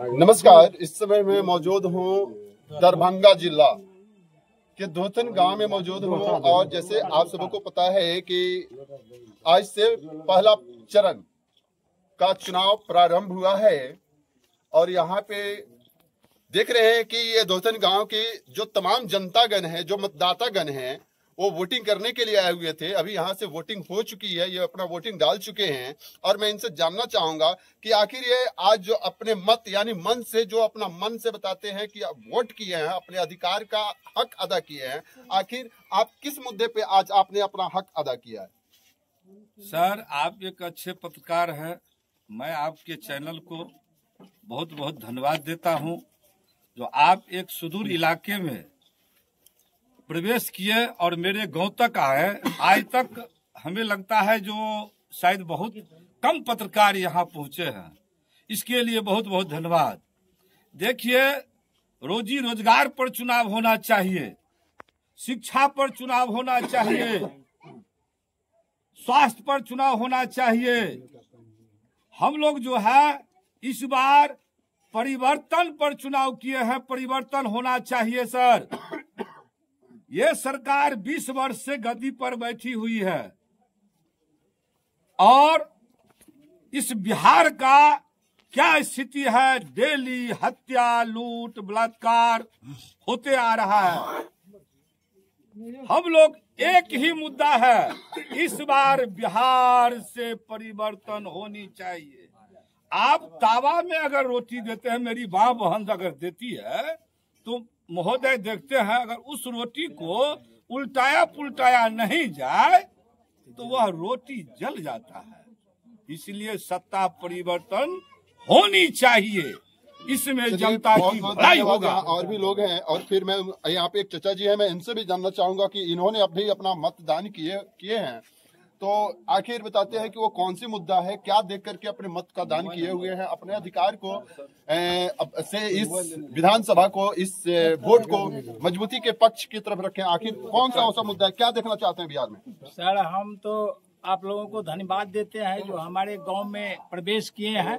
नमस्कार। इस समय मैं मौजूद हूँ दरभंगा जिला के धोतन गांव में मौजूद हूँ और जैसे आप सबको पता है कि आज से पहला चरण का चुनाव प्रारंभ हुआ है और यहाँ पे देख रहे हैं कि ये धोतन गांव की जो तमाम जनतागण है, जो मतदातागण हैं, वो वोटिंग करने के लिए आए हुए थे। अभी यहाँ से वोटिंग हो चुकी है, ये अपना वोटिंग डाल चुके हैं और मैं इनसे जानना चाहूंगा कि आखिर ये आज जो अपने मत यानी मन से जो अपना मन से बताते हैं कि वोट किए हैं, अपने अधिकार का हक अदा किए हैं, आखिर आप किस मुद्दे पे आज आपने अपना हक अदा किया है? सर, आप एक अच्छे पत्रकार हैं। मैं आपके चैनल को बहुत बहुत धन्यवाद देता हूं जो आप एक सुदूर इलाके में प्रवेश किए और मेरे गांव तक आए। आज तक हमें लगता है जो शायद बहुत कम पत्रकार यहां पहुंचे हैं, इसके लिए बहुत बहुत धन्यवाद। देखिए, रोजी रोजगार पर चुनाव होना चाहिए, शिक्षा पर चुनाव होना चाहिए, स्वास्थ्य पर चुनाव होना चाहिए। हम लोग जो है इस बार परिवर्तन पर चुनाव किए हैं, परिवर्तन होना चाहिए सर। ये सरकार 20 वर्ष से गद्दी पर बैठी हुई है और इस बिहार का क्या स्थिति है, डेली हत्या, लूट, बलात्कार होते आ रहा है। हम लोग एक ही मुद्दा है, इस बार बिहार से परिवर्तन होनी चाहिए। आप तावा में अगर रोटी देते हैं, मेरी माँ बहन अगर देती है तो महोदय देखते हैं, अगर उस रोटी को उल्टाया पुल्टाया नहीं जाए तो वह रोटी जल जाता है। इसलिए सत्ता परिवर्तन होनी चाहिए, इसमें जनता की भलाई होगा। और भी लोग हैं और फिर मैं यहाँ पे एक चचा जी है, मैं इनसे भी जानना चाहूंगा कि इन्होंने अभी अपना मतदान किए हैं, तो आखिर बताते हैं कि वो कौन सी मुद्दा है, क्या देख करके अपने मत का दान किए हुए हैं, अपने अधिकार को से इस विधानसभा को, इस वोट को मजबूती के पक्ष की तरफ रखें। आखिर कौन सा ऐसा मुद्दा है, क्या देखना चाहते हैं बिहार में? सर, हम तो आप लोगों को धन्यवाद देते हैं जो हमारे गांव में प्रवेश किए हैं।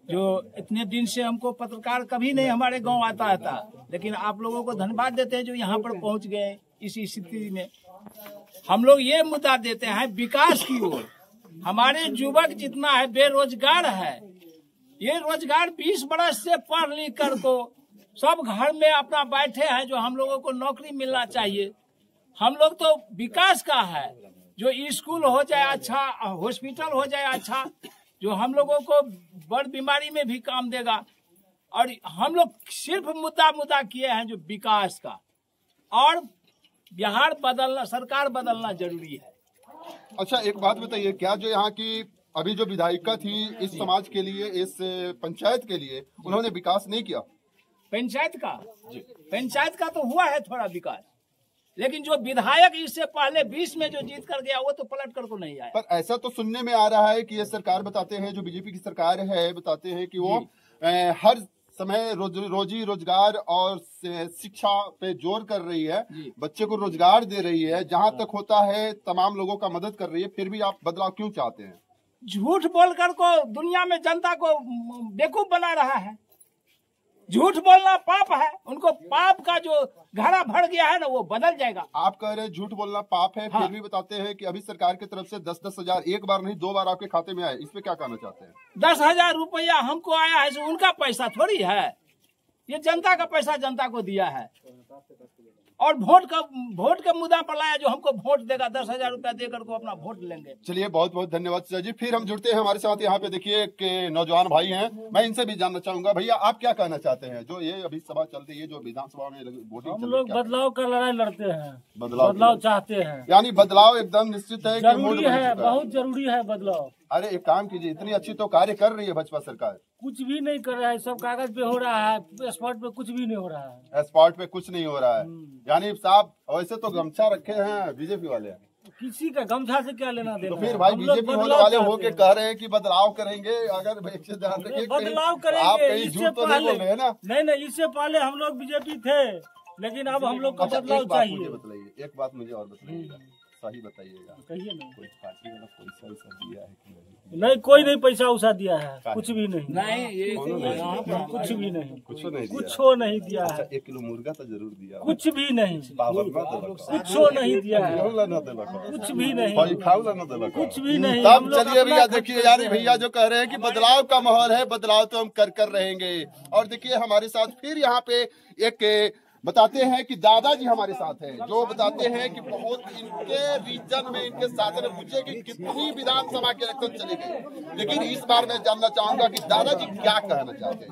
जो इतने दिन से हमको पत्रकार कभी नहीं हमारे गांव आता था, लेकिन आप लोगों को धन्यवाद देते हैं जो यहाँ पर पहुँच गए। इस स्थिति में हम लोग ये मुद्दा देते हैं विकास की ओर। हमारे युवक जितना है बेरोजगार है, ये रोजगार 20 बरस से पढ़ लिख कर को सब घर में अपना बैठे हैं, जो हम लोगों को नौकरी मिलना चाहिए। हम लोग तो विकास का है, जो स्कूल हो जाए अच्छा, हॉस्पिटल हो जाए अच्छा, जो हम लोगों को बड़ बीमारी में भी काम देगा। और हम लोग सिर्फ मुद्दा किए हैं जो विकास का, और बिहार बदलना, सरकार बदलना जरूरी है। अच्छा, एक बात बताइए, क्या जो यहाँ की अभी जो विधायिका थी इस समाज के लिए, इस पंचायत के लिए, उन्होंने विकास नहीं किया? पंचायत का तो हुआ है थोड़ा विकास, लेकिन जो विधायक इससे पहले 20 में जो जीत कर गया वो तो पलट कर को नहीं आया। पर ऐसा तो सुनने में आ रहा है कि ये सरकार बताते हैं, जो बीजेपी की सरकार है, बताते हैं कि वो हर समय रोजी रोजगार और शिक्षा पे जोर कर रही है, बच्चे को रोजगार दे रही है, जहां तक होता है तमाम लोगों का मदद कर रही है। फिर भी आप बदलाव क्यों चाहते हैं? झूठ बोलकर को दुनिया में जनता को बेवकूफ बना रहा है। झूठ बोलना पाप है, उनको पाप का जो घड़ा भर गया है ना, वो बदल जाएगा। आप कह रहे हैं झूठ बोलना पाप है, फिर भी बताते हैं कि अभी सरकार की तरफ से 10-10 हजार, एक बार नहीं 2 बार आपके खाते में आए। इस पे क्या कहना चाहते हैं? 10,000 रुपया हमको आया है, तो उनका पैसा थोड़ी है, ये जनता का पैसा जनता को दिया है। और वोट का मुद्दा पर लाया, जो हमको वोट देगा 10,000 रुपया देकर को अपना वोट लेंगे। चलिए, बहुत बहुत धन्यवाद सर जी। फिर हम जुड़ते हैं हमारे साथ यहाँ पे। देखिए कि नौजवान भाई हैं, मैं इनसे भी जानना चाहूंगा। भैया, आप क्या कहना चाहते हैं? जो ये अभी सभा चल रही है, जो विधानसभा में वोटिंग, हम लोग बदलाव का लड़ाई लड़ते हैं, बदलाव चाहते हैं। यानी बदलाव एकदम निश्चित है, जरूरी है, बहुत जरूरी है बदलाव। अरे एक काम कीजिए, इतनी अच्छी तो कार्य कर रही है भाजपा सरकार, कुछ भी नहीं कर रहा है, सब कागज पे हो रहा है, स्पॉट पे कुछ भी नहीं हो रहा है। स्पॉट पे कुछ नहीं हो रहा है, यानी साहब वैसे तो गमछा रखे हैं बीजेपी वाले। किसी का गमछा से क्या लेना देना? तो फिर भाई बीजेपी वाले होके कह रहे हैं कि बदलाव करेंगे। अगर बदलाव करेंगे, आप कहीं झूठ तो नहीं बोल रहे हैं ना? नहीं, इससे पहले हम लोग बीजेपी थे, लेकिन अब हम लोग को बदलाव चाहिए। बताइए, एक बात मुझे और बताइए, सही बताइएगा, कहिए ना। कोई पार्टी वाला पैसा वैसा दिया है कि नहीं? नहीं, कोई नहीं पैसा उसा दिया है, कुछ भी नहीं, नहीं ये कौनो नहीं? कुछ भी नहीं, कुछ नहीं दिया। कुछ नहीं दिया अच्छा, है, 1 किलो मुर्गा तो जरूर दिया, कुछ भी नहीं, पावर ना देलक, कुछ नहीं दिया है, केहू ला ना देलक, कुछ भी नहीं, भाई खाऊ ला ना देलक, कुछ भी नहीं। हम तब लोग चलिए अपना भैया, खर्च देखिए करते यार हैं। भैया जो कह रहे हैं कि बदलाव का माहौल है, बदलाव तो हम कर रहेंगे। और देखिए हमारे साथ फिर यहाँ पे एक बताते हैं कि दादाजी हमारे साथ हैं, जो बताते हैं कि बहुत इनके रीजन में, इनके शासन में पूछे कि कितनी विधानसभा के इलेक्शन चले गए, लेकिन इस बार मैं जानना चाहूंगा कि दादाजी क्या कहना चाहते हैं,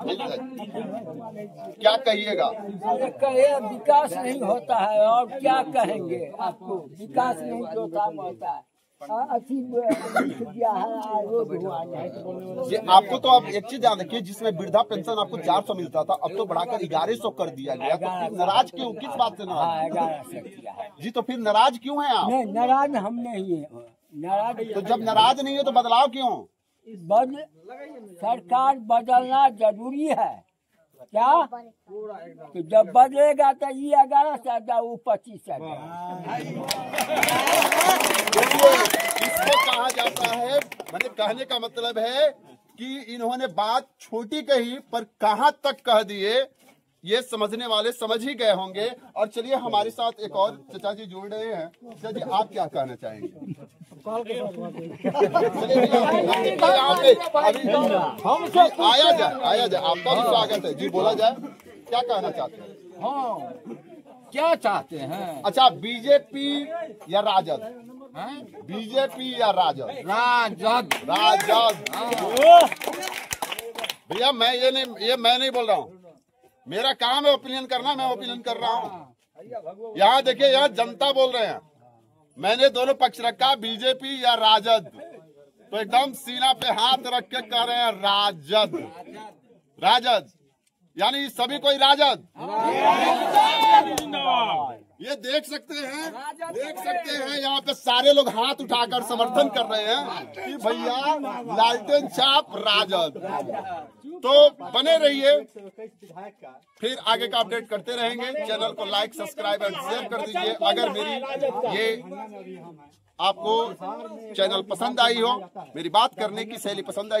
क्या कहिएगा? कहे विकास नहीं होता है और क्या कहेंगे आपको, विकास नहीं होता है। अच्छी दिया है, रोड हुआ है। ये आपको तो आप एक चीज याद रखिए, जिसमें वृद्धा पेंशन आपको 400 मिलता था, अब तो बढ़ाकर 1100 कर दिया गया, तो फिर नाराज क्यों, किस बात से नाराज? 1100 किया है। जी तो फिर नाराज क्यों हैं आप? नहीं, नाराज हम नहीं है, नाराज तो जब नाराज नहीं है तो बदलाव क्यों? सरकार बदलना जरूरी है क्या? तो जब बदलेगा तो ये 11 से आता, वो 25 से आता। इसको कहा जाता है, मैंने कहने का मतलब है कि इन्होंने बात छोटी कही पर कहां तक कह दिए, ये समझने वाले समझ ही गए होंगे। और चलिए हमारे साथ एक और चाचा जी जुड़ रहे हैं। चाचा जी आप क्या कहना चाहेंगे? चलिए यहाँ पे अभी आया जाए, आपका भी स्वागत है जी, बोला जाए क्या कहना चाहते हैं? हाँ क्या चाहते हैं? अच्छा, बीजेपी या राजद? बीजेपी या राजद? राजद। भैया मैं नहीं बोल रहा हूँ, मेरा काम है ओपिनियन करना, मैं ओपिनियन कर रहा हूँ। यहाँ देखिए, यहाँ जनता बोल रहे हैं, मैंने दोनों पक्ष रखा, बीजेपी या राजद, तो एकदम सीना पे हाथ रख के कह रहे हैं राजद, यानी सभी कोई राजद। ये देख सकते हैं यहाँ पे सारे लोग हाथ उठाकर समर्थन कर रहे हैं कि भैया लालटेन छाप राजद। तो बने रहिए, फिर आगे का अपडेट करते रहेंगे। चैनल को लाइक, सब्सक्राइब एंड शेयर कर दीजिए। अगर मेरी ये आपको चैनल पसंद आई हो, मेरी बात करने की शैली पसंद आई हो,